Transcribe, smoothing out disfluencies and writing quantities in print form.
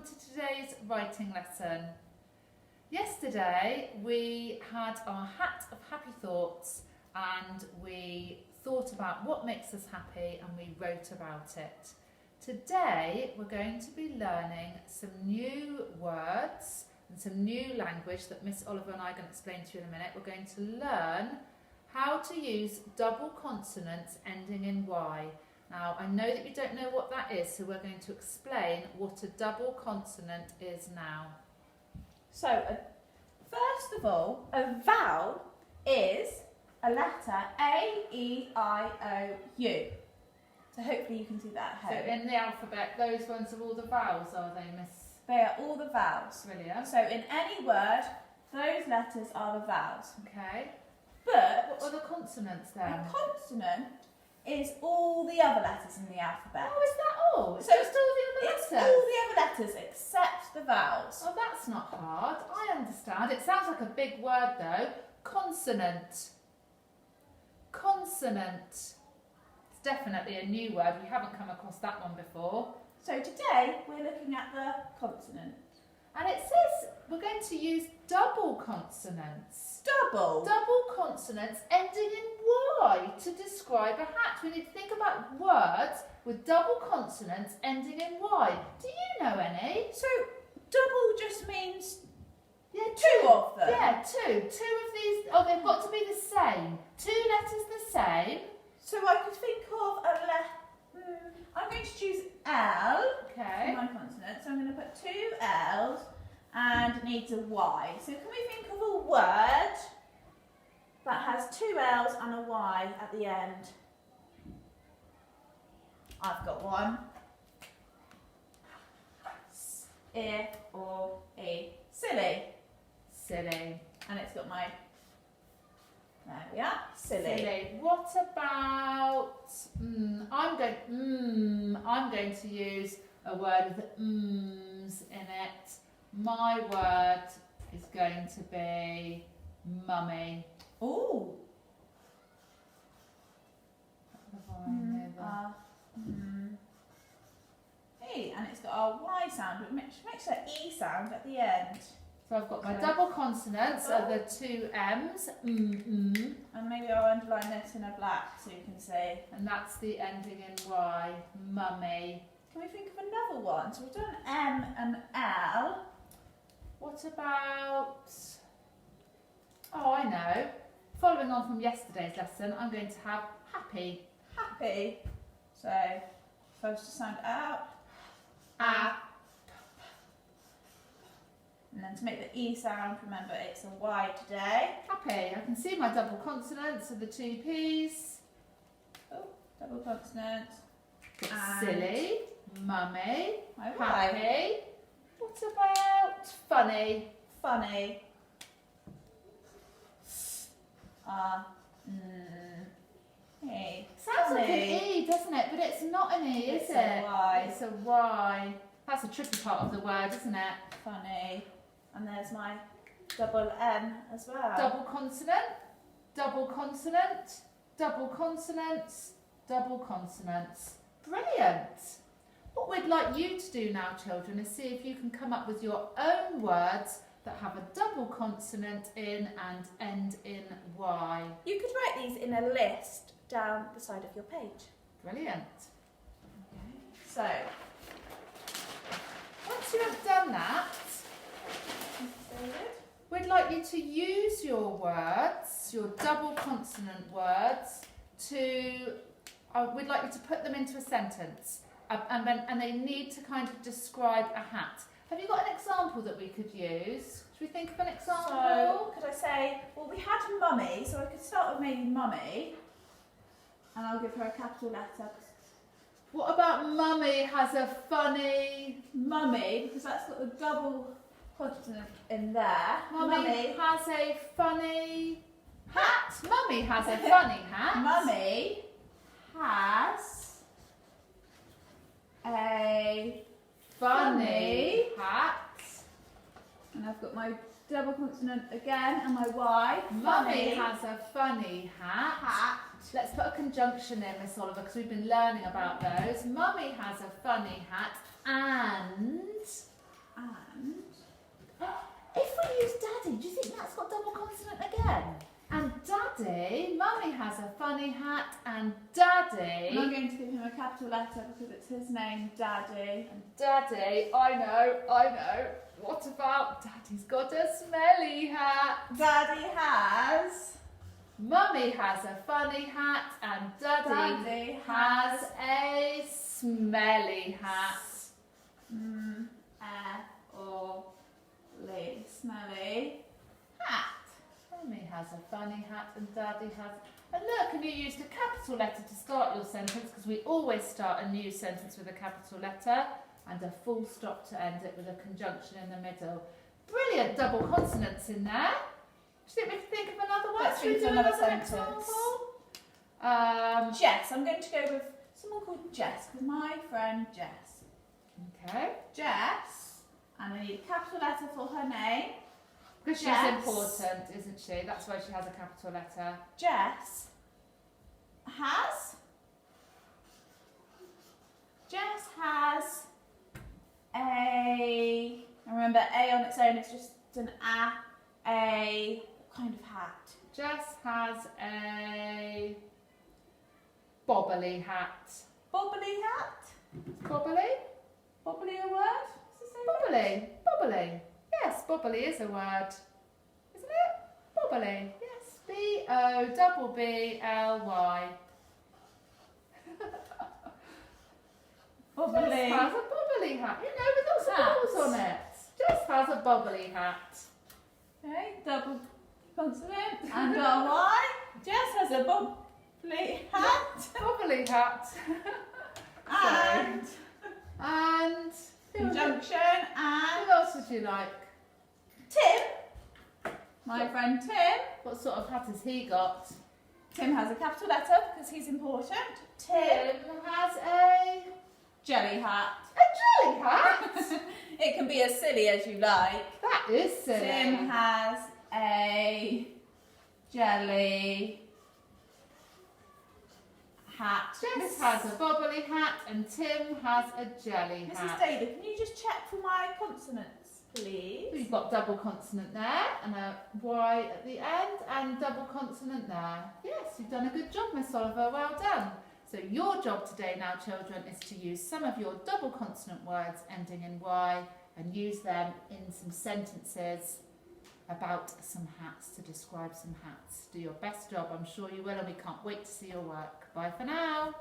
to today's writing lesson. Yesterday we had our hat of happy thoughts and we thought about what makes us happy and we wrote about it. Today we're going to be learning some new words and some new language that Miss Oliver and I are going to explain to you in a minute. We're going to learn how to use double consonants ending in Y. Now, I know that you don't know what that is, so we're going to explain what a double consonant is now. So, first of all, a vowel is a letter A, E, I, O, U. So hopefully you can see that at home. So in the alphabet, those ones are all the vowels, are they, Miss? They are all the vowels. Brilliant. So in any word, those letters are the vowels. Okay. But What are the consonants then? a consonant is all the other letters in the alphabet. Oh, is that all? It's So just all the other It's letters? all the other letters except the vowels. Oh, that's not hard. I understand. It sounds like a big word though. Consonant. Consonant. It's definitely a new word. We haven't come across that one before. So today we're looking at the consonant. And it says we're going to use double consonants. Double. Double consonants ending in Y to describe a hat. We need to think about words with double consonants ending in Y. Do you know any? So double just means Yeah, two of them. Yeah, two. Two of these. Oh, they've got to be the same. Two letters the same. So I could think of a letter. I'm going to choose L for Okay. my consonant. So I'm going to put two L's and it needs a Y. So can we think of a word that has two L's and a Y at the end? I've got one. I or E. Silly. Silly. And it's got my, there we are, silly. What about? I'm going to use a word with mms in it. My word is going to be mummy. Ooh. E, and it's got our Y sound, which makes an E sound at the end. So I've got my Okay. double consonants are the two M's, And maybe I'll underline this in a black so you can see. and that's the ending in Y, mummy. Can we think of another one? So we've done M and L. What about, oh I know, following on from yesterday's lesson, I'm going to have happy. Happy. So first to sound out. Ah. And then to make the E sound, remember it's a Y today. Happy. I can see my double consonants are the two P's. Oh, double consonant. It's And silly, mummy, My Y. happy. What about funny? Funny. E. Sounds like an Funny. E, doesn't it? But it's not an E, is It's it? a Y. It's a Y. That's a tricky part of the word, isn't it? Funny. And there's my double M as well. Double consonant, double consonant, double consonants, double consonants. Brilliant. What we'd like you to do now, children, is see if you can come up with your own words that have a double consonant in and end in Y. You could write these in a list down the side of your page. Brilliant. So, Once you have done that, we'd like you to use your words, your double consonant words, we'd like you to put them into a sentence. And they need to kind of describe a hat. Have you got an example that we could use? Should we think of an example? So, could I say, well, we had mummy, so I could start with maybe mummy, and I'll give her a capital letter. What about mummy has a funny... Mummy, because that's got the double consonant in there. Mummy has a funny hat. Mummy has a funny hat. Mummy has a Funny hat. and I've got my double consonant again and my Y. Mummy has a funny hat. Let's put a conjunction in, Miss Oliver, because we've been learning about those. Mummy has a funny hat and Daddy, Mummy has a funny hat, and And I'm Daddy, going to give him a capital letter because it's his name, Daddy. I know. What about Daddy's got a smelly hat? Daddy has. Mummy has a funny hat, and Daddy Daddy has a smelly hat. Or smelly hat. Mummy has a funny hat, and Daddy has. And look, and you used a capital letter to start your sentence because we always start a new sentence with a capital letter and a full stop to end it with a conjunction in the middle. Brilliant double consonants in there. Do you think we can think of another one? Let's Should we think do of another another sentence. example? Jess. I'm going to go with someone called Jess because my friend Jess. Okay. Jess, and I need a capital letter for her name. Because she's Jess. important, isn't she? That's why she has a capital letter. Jess has a. Remember, A on its own is just an a. What kind of hat? Jess has a bobbly hat. Bobbly hat. Bobbly? Bobbly a word? Does it say Bobbly. Yes, bobbly is a word. Isn't it? Bobbly. Yes. Bobbly. Bobbly. Jess has a bobbly hat. You know, with lots of balls on it. Jess has a bobbly hat. Okay, double consonant and a Y. Jess has a bobbly hat. Bobbly hat. And And conjunction and who else would you like? Tim. My friend Tim. What sort of hat has he got? Tim has a capital letter because he's important. Tim has a Jelly hat. jelly hat. It can be as silly as you like. That is silly. Tim has a jelly hat. Jess has a bobbly hat and Tim has a jelly Mrs. hat. David, can you just check for my consonants, please? We've got double consonant there and a Y at the end and double consonant there. Yes, you've done a good job, Miss Oliver. Well done. So your job today now, children, is to use some of your double consonant words ending in Y and use them in some sentences about some hats, to describe some hats. Do your best job, I'm sure you will, and we can't wait to see your work. Bye for now.